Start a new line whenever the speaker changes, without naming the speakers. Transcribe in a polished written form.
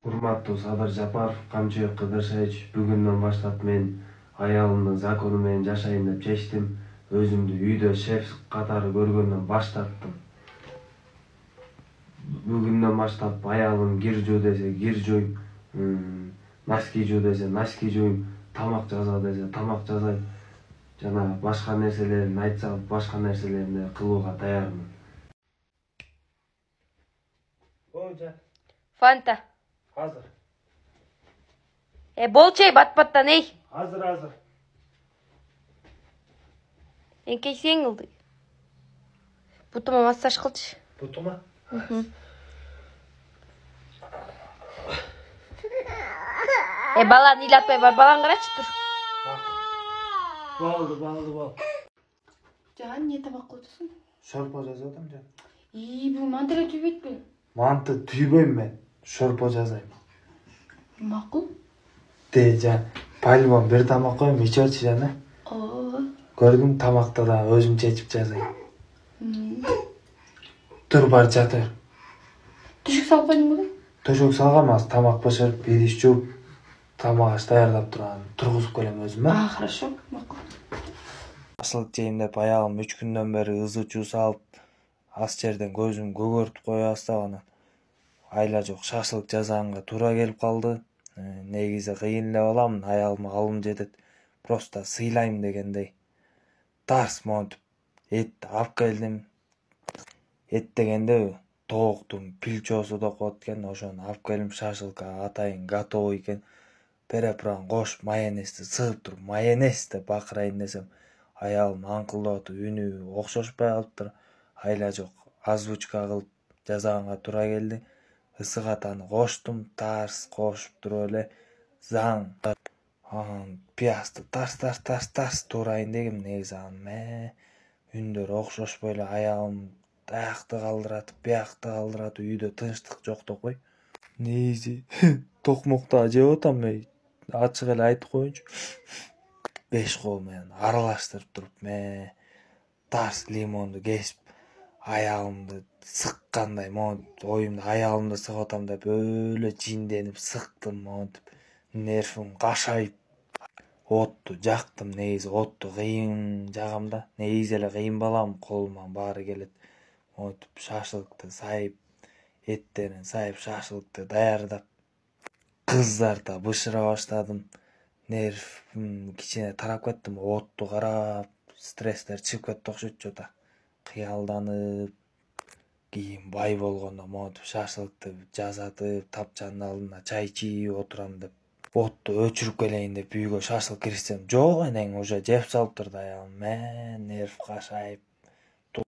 Урматтуу Садыр Жапаров, Камчыбек Кыдыршевич, бүгүндөн баштап мен аялымдын закону менен жашайын деп чечтим. Өзүмдү үйдө шеф катары көргөндөн баш тарттым. Бүгүндөн баштап аялым кир жуу десе кир жуйм, носки жуу десе носки жуйм, тамак жаза десе тамак жазайм. Жана башка нерселерин айтса, башка нерселерди кылууга даярмын.
Фанта.
Hazır.
Bol çay bat-bаттан, ey.
Hazır.
Эңкейси эң ылдый. Бутума массаж кылчы.
Butuma?
Баланы ыйлатпай бар, баланы карачы тур.
Bağlı.
Жан, не табак кылып
Şorpa жазадым жан.
Бүгүн мантыга түйбөйтпү.
Manты tüybeyim ben. Şorpa жазайм.
Макул.
De жан. Пальмон bir tamak koyayım, içerçi жана. Көрдүм, тамакта да өзүм чечип жазайм. Тур бар жатыр.
Түшүк салып койдуң беле?
Төшөк салгам, аз тамак бышырып, идиш жууп, тамак аш даярдап турган. Тургузуп келем өзүм, а?
Хорошо, макул.
Ашылык жейм деп аягым 3 күндөн бери ызы чуу салып, аз жерден көзүм көгөртүп кое баштаган. Айла жок шашлык жасаганга туура келип калды. Негизи кыйын эле балам, аягыма алым жетет. Просто сыйлайм дегендей. Тарс монтип эт алып келдим. Эт дегенде тооктун пилчосу да кот экен, ошону алып келдим, шашлыкка атайын готовый экен. Перепран кош майонезди сыгып туруп, майонез деп бакырайын десем, аялым аңкылдап атып үнү окшошпой калыптыр. Айла жок озвучка кылып жасаганга туура келди. Ысык атаны коштум, тарс кошуп туруп эле заң пиязды тарс туурайын дегем, негизи анын үндөр окшошпой эле аялым аякты калдыратып, үйдө тынчтык жок да кой. Негизи токмокто жеп атам, ачык эле айтып коеюнчу. 5 кол менен аралаштырып туруп, тарс лимонду кесип, аягымды сыккандай монтип, оюмда аягымды сыгып атам деп өлө жинденип сыктым монтип, нервим кашайып, отту жактым. Негизи отту кыйын жагам да, негизи эле кыйын балам, колуман баары келет. Монтип шашлыкты сайып, эттерин сайып, шашлыкты даярдап, кыздарта бышыра баштадым. Нервим кичине тарап кетти, отту карап, стресстер чыгып кетти окшойт жо-то. Кыялданып, кийин бай болгондо монтип шашлыкты жасатып, тапчанын алдына чай чийип отурам деп, отту өчүрүп келейин деп үйгө шашлык киришсем, жок энең уже жеп салыптыр да аягым. Нерв кашайып,